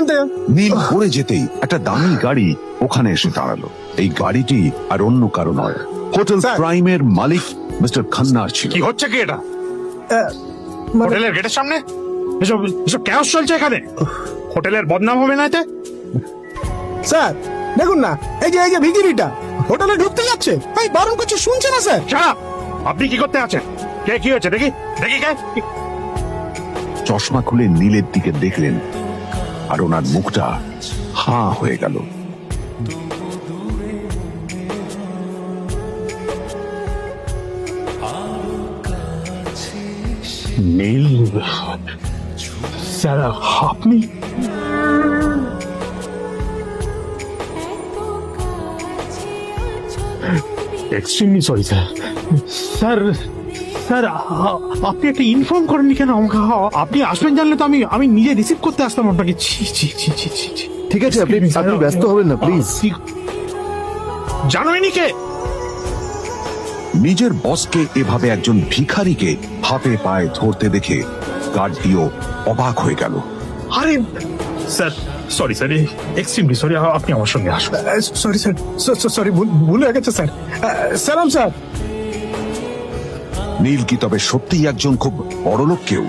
এখান থেকে। নীল পড়ে যেতেই একটা দামি গাড়ি ওখানে এসে দাঁড়ালো। এই গাড়িটি আর অন্য কারো নয়, হোটেল স্যার। প্রাইমের মালিক মিস্টার খান্নার ছিল। কি হচ্ছে কি এটা? মানে- হোটেলের গেটের সামনে এসব এসব ক্যাশ চলছে এখানে। হোটেলের বদনাম হবে না এতে? স্যার দেখুন না, এই যে ভিখিরিটা হোটেলে ঢুকতে যাচ্ছে, ভাই বারণ করছে, শুনছে না স্যার? ছাড়া আপনি কি করতে আছেন? কে কি হয়েছে দেখি দেখি কে? চশমা খুলে নীলের দিকে দেখলেন আর ওনার মুখটা হাঁ হয়ে গেল। নীল স্যার, আপনি? Extremely sorry sir. Sir sir আপনি একটা ইনফর্ম করেননি কেন আমাকে? আপনি আসবেন জানলে তো আমি নিজে রিসিভ করতে আসতাম আপনাকে। ছি ছি ছি ছি ছি ছি। ঠিক আছে, আপনি ব্যস্ত হবেন না প্লিজ। জানোইনি কে? নিজের বসকে এভাবে একজন ভিখারিকে হাতে পায়ে ধরতে দেখে গার্ডটিও অবাক হয়ে গেল। আরে sir, sorry sir, extremely sorry. আপনি আমার সঙ্গে আসুন। সরি স্যার, সরি, ভুল হয়ে গেছে স্যার। সালাম স্যার। নীল কি তবে সত্যিই একজন খুব বড়লোক কেউ?